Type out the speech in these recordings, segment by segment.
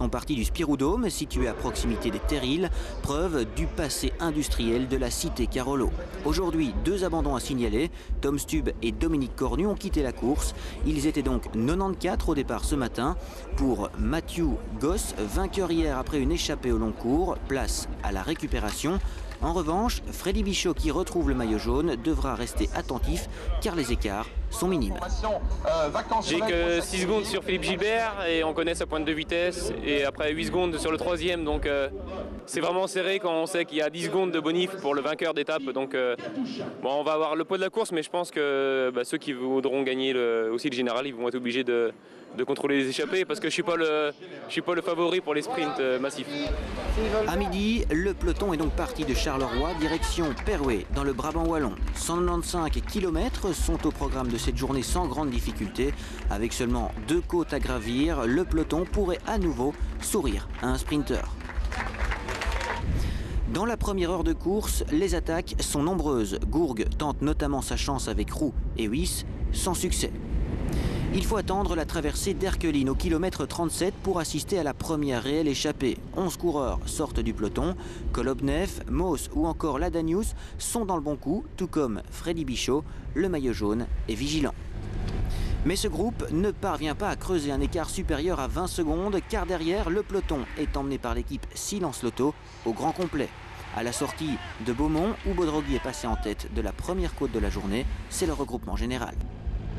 En partie du Spiroudome, situé à proximité des terrils, preuve du passé industriel de la cité Carolo. Aujourd'hui, 2 abandons à signaler. Tom Stubb et Dominique Cornu ont quitté la course. Ils étaient donc 94 au départ ce matin. Pour Matthew Goss, vainqueur hier après une échappée au long cours, place à la récupération. En revanche, Freddy Bichot, qui retrouve le maillot jaune, devra rester attentif car les écarts sont minimes. J'ai que 6 secondes sur Philippe Gilbert et on connaît sa pointe de vitesse. Et après 8 secondes sur le 3e, donc c'est vraiment serré quand on sait qu'il y a 10 secondes de bonif pour le vainqueur d'étape. Donc bon, on va avoir le poids de la course, mais je pense que ceux qui voudront gagner aussi le général, ils vont être obligés de contrôler les échappées parce que je suis pas le favori pour les sprints massifs. À midi, le peloton est donc parti de Charleroi, direction Perway, dans le Brabant wallon. 195 km sont au programme de cette journée sans grande difficulté. Avec seulement 2 côtes à gravir, le peloton pourrait à nouveau sourire à un sprinter. Dans la première heure de course, les attaques sont nombreuses. Gourg tente notamment sa chance avec Roux et Wyss, sans succès. Il faut attendre la traversée d'Erqueline au kilomètre 37 pour assister à la première réelle échappée. 11 coureurs sortent du peloton. Kolobnev, Moos ou encore Ladanius sont dans le bon coup, tout comme Freddy Bichot. Le maillot jaune est vigilant. Mais ce groupe ne parvient pas à creuser un écart supérieur à 20 secondes car derrière, le peloton est emmené par l'équipe Silence Lotto au grand complet. À la sortie de Beaumont, où Bodrogui est passé en tête de la première côte de la journée, c'est le regroupement général.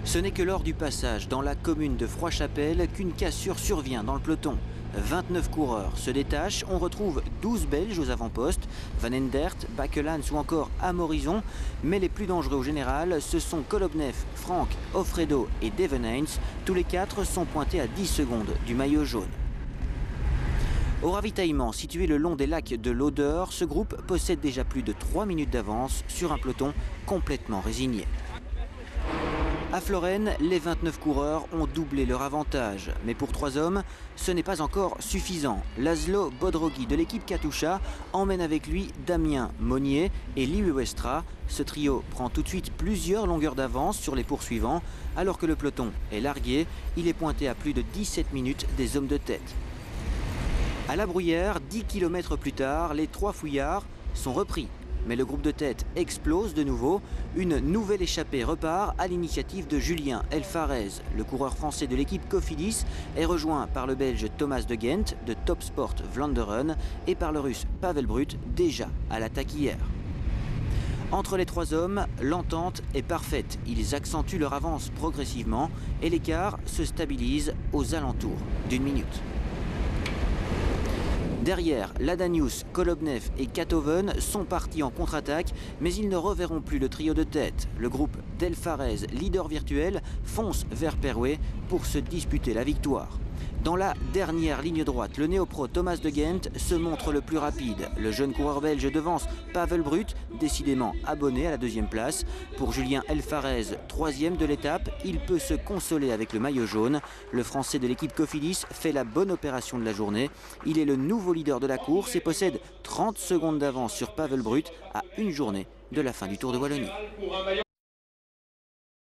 Ce n'est que lors du passage dans la commune de Froidchapelle qu'une cassure survient dans le peloton. 29 coureurs se détachent, on retrouve 12 Belges aux avant-postes, Van Endert, Bakelans ou encore Amorizon, mais les plus dangereux au général, ce sont Kolobnev, Franck, Offredo et Devon Haynes. Tous les 4 sont pointés à 10 secondes du maillot jaune. Au ravitaillement, situé le long des lacs de l'Odeur, ce groupe possède déjà plus de 3 minutes d'avance sur un peloton complètement résigné. À Florène, les 29 coureurs ont doublé leur avantage. Mais pour 3 hommes, ce n'est pas encore suffisant. Laszlo Bodrogui de l'équipe Katusha emmène avec lui Damien Monnier et Liu Westra. Ce trio prend tout de suite plusieurs longueurs d'avance sur les poursuivants. Alors que le peloton est largué, il est pointé à plus de 17 minutes des hommes de tête. À la Bruyère, 10 km plus tard, les 3 fouillards sont repris. Mais le groupe de tête explose de nouveau. Une nouvelle échappée repart à l'initiative de Julien Elfarez. Le coureur français de l'équipe Cofidis est rejoint par le belge Thomas de Gent de Top Sport Vlaanderen et par le russe Pavel Brut, déjà à l'attaque hier. Entre les 3 hommes, l'entente est parfaite. Ils accentuent leur avance progressivement et l'écart se stabilise aux alentours d'1 minute. Derrière, Ladanius, Kolobnev et Kathoven sont partis en contre-attaque, mais ils ne reverront plus le trio de tête. Le groupe d'Elfarez, leader virtuel, fonce vers Perway pour se disputer la victoire. Dans la dernière ligne droite, le néo-pro Thomas de Gent se montre le plus rapide. Le jeune coureur belge devance Pavel Brut, décidément abonné à la 2e place. Pour Julien Elfarez, 3e de l'étape, il peut se consoler avec le maillot jaune. Le français de l'équipe Cofidis fait la bonne opération de la journée. Il est le nouveau leader de la course et possède 30 secondes d'avance sur Pavel Brut à une journée de la fin du Tour de Wallonie.